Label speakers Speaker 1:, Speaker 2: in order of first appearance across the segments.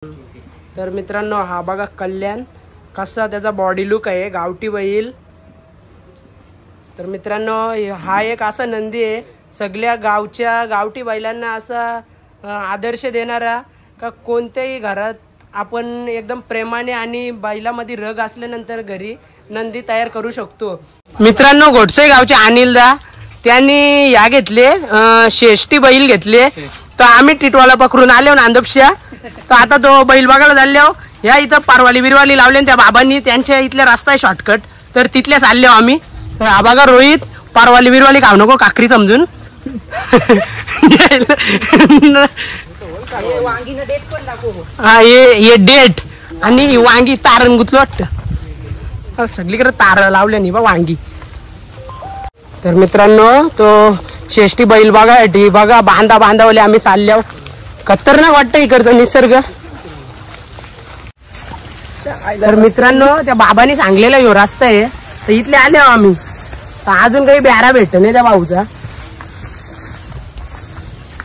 Speaker 1: तर मित्रांनो हा बघा कल्याण कसा त्याचा बॉडी लुक आहे, गावठी बैल। तर मित्रांनो हा एक असा नंदी आहे सगळ्या गावच्या गावठी बैलांना असा आदर्श देणारा का कोणत्याही घरात आपण एकदम प्रेमाने आणि बैलामध्ये रग असल्यानंतर घरी नंदी तयार करू शकतो। मित्रांनो घोटसई गावचे अनिलदा त्यांनी या घेतले शेष्टी बैल घेतले, तर आम्ही टिटवाला पकडून आलो नांदपशा। तर आता तो बैल बघायला चाललो, या इथं पारवाली बिरवाली लावले त्या बाबांनी, त्यांच्या इथल्या रस्ता आहे शॉर्टकट, तर तिथल्या चाललो आम्ही। तर हा बघा रोहित पारवाली बिरवाली खाऊ नको काकरी समजून हा ये डेट आणि वांगी तारण गुतलो वाटतं, सगळीकडे तार लावले नाही बा वांगी। तर मित्रांनो तो शेष्टी बैल बघा बघा बांधावले आम्ही चाललो, खतरनाक वाटतं इकडचा निसर्ग। तर मित्रांनो त्या बाबांनी सांगलेला यो रस्ता आहे, तर इथले आले आम्ही, तर अजून काही ब्यारा भेटत नाही त्या भाऊचा,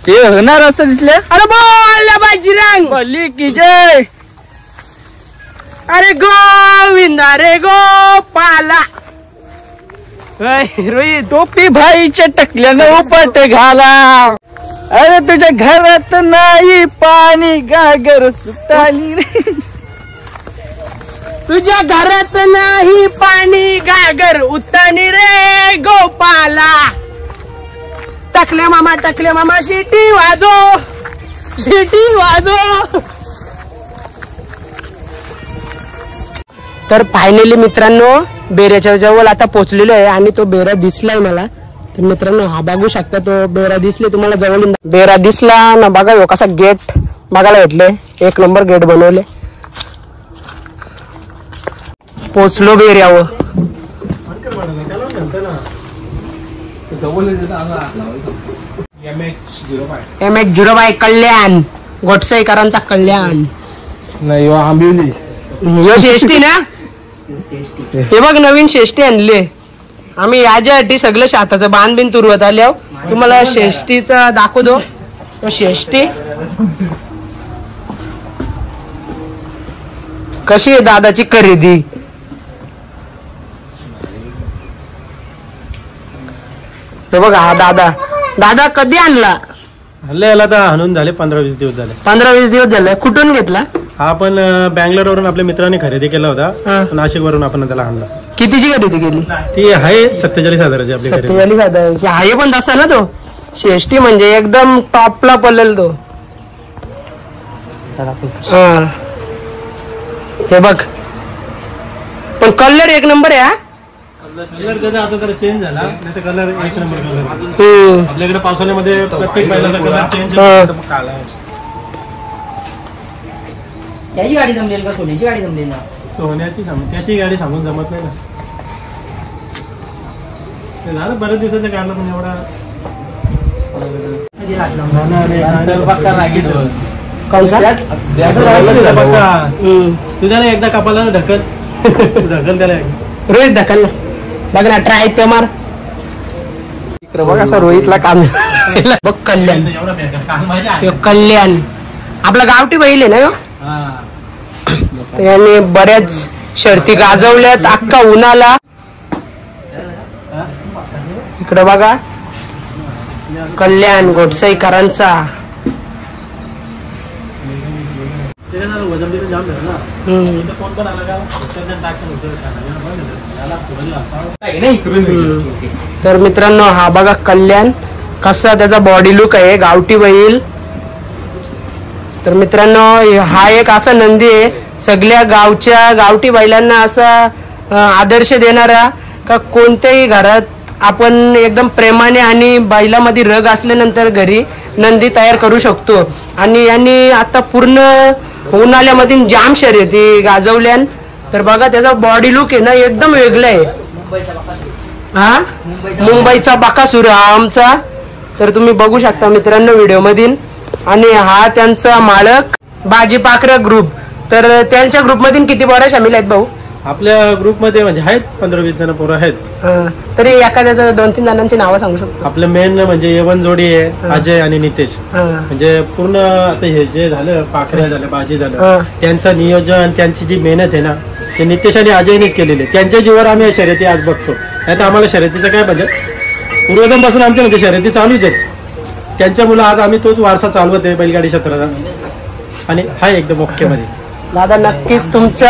Speaker 2: ते होणार असं तिथले।
Speaker 1: अरे बोल बाजीरंग
Speaker 2: बोली की जय,
Speaker 1: अरे गोविंदा रे गोपाला। रोहित
Speaker 2: टोपी भाईच्या टकल्यानं उपट घाला, अरे तुझ्या घरात नाही पाणी गागर सुटाली रे,
Speaker 1: तुझ्या घरात नाही पाणी गागर उतानी रे गोपाला। टकले मामा शिटी वाजो। तर फायनली मित्रांनो बेऱ्याच्या जवळ आता पोहोचलेलो आहे आणि तो बेरा दिसलाय मला। तर मित्रांनो हा बघू शकता, तो बेरा दिसले तुम्हाला जवळून, बेरा दिसला ना बघा हो कसा गेट बघायला भेटले, एक नंबर गेट बनवले। पोचलो बेऱ्यावर, MH05 कल्याण गोटसईकरांचा कल्याण
Speaker 2: नाही आंबिवली,
Speaker 1: यो शेष्टी ना, हे बघ नवीन शेष्टी आणले आम्ही याच्यासाठी, सगळं शाताचं बांधबिन तुरवत आल्यावर तुम्हाला शेष्टीचा दाखवतो। तो शेष्टी कशी आहे दादाची खरेदी, हे बघा हा दादा कधी आणला,
Speaker 2: याला तर आणून झाले 15-20 दिवस झाले।
Speaker 1: 15-20 दिवस झाले। कुठून घेतला
Speaker 2: हा? आपण बँगलोर वरून आपल्या मित्राने खरेदी केला होता, नाशिक वरून आपण त्याला आणला।
Speaker 1: कितीची खरेदी केली?
Speaker 2: ती आहे 47,000ची आपली खरेदी।
Speaker 1: 47,000 आहे, पण तसा ना तो शेष्टी म्हणजे एकदम टॉपला पडलेल तो। ते बघ पण कलर एक नंबर आहे।
Speaker 2: कलर त्याचा आता जरा चेंज झाला, नाही तर कलर एक नंबर कलर। आपल्याकडे पावसाळ्यामध्ये प्रत्येक बैलाचा कलर चेंज होतो, काळा आहे।
Speaker 3: त्याची गाडी जमलेल का सोन्याची गाडी जमलेल ना?
Speaker 2: सोन्याची त्याची गाडी सांगून जमत नाही ना, ते झालं बरेच दिवसाचं काढलं पण एवढा तुझ्या एकदा कपाला ढकल त्याला
Speaker 1: रोहित ढकल बघ ना, ट्राय ते मार बघ असा रोहितला काम बघ। कल्याण आपला गावठी बैल आहे ना, याने बऱ्याच शर्ती गाजवल्यात अख्खा उन्हाला। इकडे बघा कल्याण गोटसईकरांचा, तर मित्रांनो हा बघा कल्याण कसा त्याचा बॉडी लुक आहे, गावठी बैल। तर मित्रांनो हा एक असा नंदी आहे सगळ्या गावच्या गावठी बैलांना असा आदर्श देणारा का कोणत्याही घरात आपण एकदम प्रेमाने आणि बैलामध्ये रग असल्यानंतर घरी नंदी तयार करू शकतो। आणि यांनी आता पूर्ण उन्हाळ्यामध्ये जाम शर्यती गाजवल्या। तर बघा त्याचा बॉडी लुक आहे ना एकदम वेगळा आहे, हा मुंबईचा बकासूर हा आमचा। तर तुम्ही बघू शकता मित्रांनो व्हिडिओ मधील, आणि हा त्यांचा मालक बाजी पाखरे ग्रुप। तर त्यांच्या ग्रुप मधून किती बोरा शामिल आहेत भाऊ?
Speaker 4: आपल्या ग्रुपमध्ये म्हणजे आहेत 15-20 जण पोरं आहेत.
Speaker 1: तरी एखाद्याचं 2-3 जणांची नावं सांगू शकतो.
Speaker 4: आपलं मेन म्हणजे येवन जोडी आहे, अजय आणि नितेश. म्हणजे पूर्ण आता हे जे झालं पाखऱ्या झालं, बाजी झालं, त्यांचं नियोजन, त्यांची जी मेहनत आहे ना, ते नितेश आणि अजयनेच केलेली आहे. त्यांच्या जीवावर आम्ही शर्यती आज बघतो. नाही तर आम्हाला शर्यतीचं काय म्हणजे पूर्वजन्मापासून आमच्या म्हणजे शर्यती चालूच आहेत. त्यांच्यामुळे आज आम्ही तोच वारसा चालवत आहे बैलगाडी क्षेत्राचा, आणि हा एकदम ओकेमध्ये.
Speaker 1: दादा नक्कीच तुमचा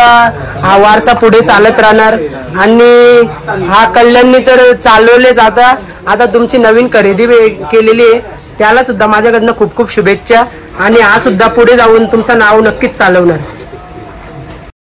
Speaker 1: हा वारसा पुढे चालत राहणार, आणि हा कल्याणनी तर चालवले जाता. आता तुमची नवीन खरेदी केलेली आहे, त्याला सुद्धा माझ्याकडनं खूप खूप शुभेच्छा, आणि हा सुद्धा पुढे जाऊन तुमचं नाव नक्कीच चालवणार.